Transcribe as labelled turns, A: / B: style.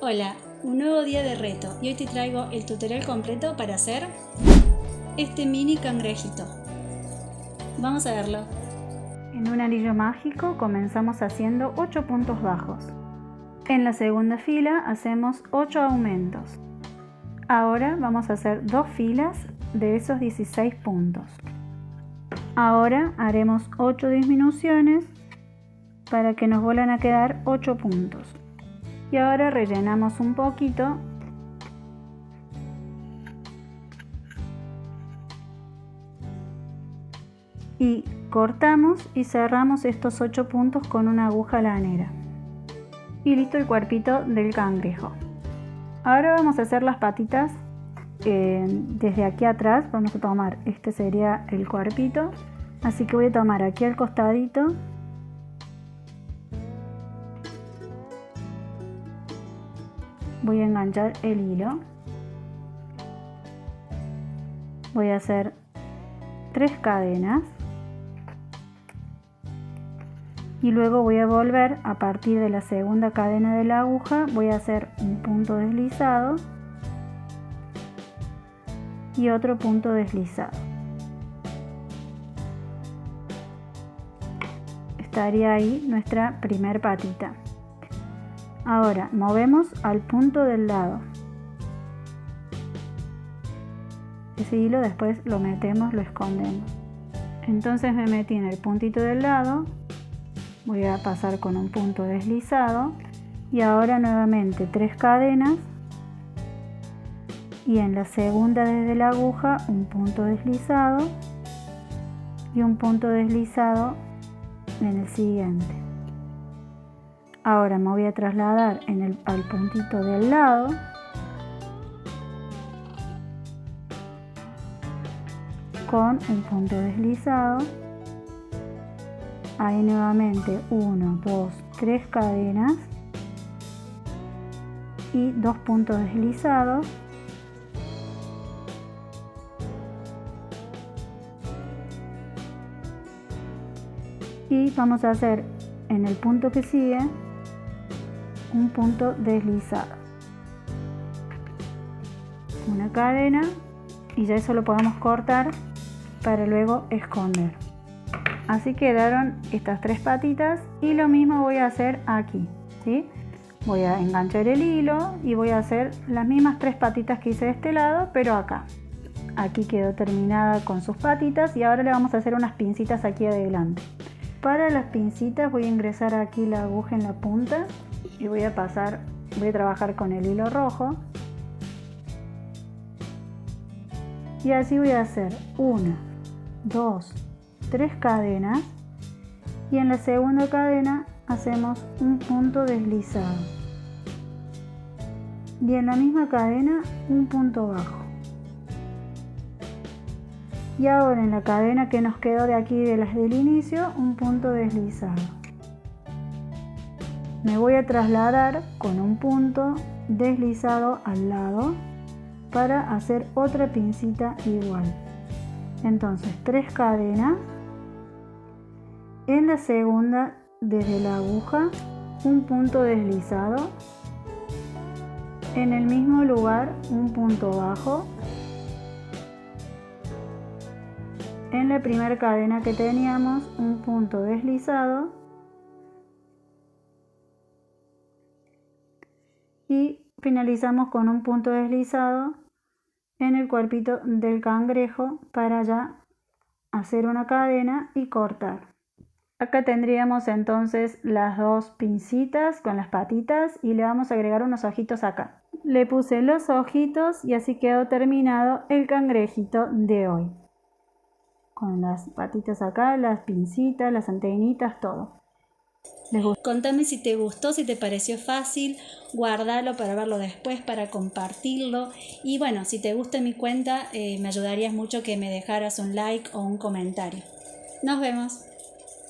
A: Hola, un nuevo día de reto y hoy te traigo el tutorial completo para hacer este mini cangrejito. Vamos a verlo.
B: En un anillo mágico comenzamos haciendo 8 puntos bajos. En la segunda fila hacemos 8 aumentos. Ahora vamos a hacer 2 filas de esos 16 puntos. Ahora haremos 8 disminuciones para que nos vuelvan a quedar 8 puntos. Y ahora rellenamos un poquito y cortamos y cerramos estos 8 puntos con una aguja lanera. Y listo el cuerpito del cangrejo. Ahora vamos a hacer las patitas desde aquí atrás. Vamos a tomar, este sería el cuerpito, así que voy a tomar aquí al costadito voy a enganchar el hilo, voy a hacer 3 cadenas y luego voy a volver a partir de la segunda cadena de la aguja, voy a hacer un punto deslizado y otro punto deslizado. Estaría ahí nuestra primer patita. Ahora movemos al punto del lado. Ese hilo después lo metemos, lo escondemos. Entonces me metí en el puntito del lado, voy a pasar con un punto deslizado y ahora nuevamente 3 cadenas y en la segunda desde la aguja un punto deslizado y un punto deslizado en el siguiente. Ahora me voy a trasladar al puntito del lado con un punto deslizado, ahí nuevamente 1, 2, 3 cadenas y 2 puntos deslizados, y vamos a hacer en el punto que sigue un punto deslizado, una cadena y ya eso lo podemos cortar para luego esconder. Así quedaron estas 3 patitas y lo mismo voy a hacer aquí, ¿sí? Voy a enganchar el hilo y voy a hacer las mismas 3 patitas que hice de este lado, pero acá. Aquí quedó terminada con sus patitas y ahora le vamos a hacer unas pincitas aquí adelante. Para las pincitas voy a ingresar aquí la aguja en la punta y voy a trabajar con el hilo rojo. Y así voy a hacer 1, 2, 3 cadenas y en la segunda cadena hacemos un punto deslizado y en la misma cadena un punto bajo. Y ahora en la cadena que nos quedó de aquí de las del inicio, un punto deslizado. Me voy a trasladar con un punto deslizado al lado para hacer otra pincita igual. Entonces 3 cadenas, en la segunda desde la aguja un punto deslizado, en el mismo lugar un punto bajo, en la primera cadena que teníamos un punto deslizado y finalizamos con un punto deslizado en el cuerpito del cangrejo para ya hacer una cadena y cortar. Acá tendríamos entonces las 2 pincitas con las patitas y le vamos a agregar unos ojitos acá. Le puse los ojitos y así quedó terminado el cangrejito de hoy. Con las patitas acá, las pincitas, las antenitas, todo.
A: Contame si te gustó, si te pareció fácil, guardalo para verlo después, para compartirlo. Y bueno, si te gusta mi cuenta, me ayudarías mucho que me dejaras un like o un comentario. Nos vemos.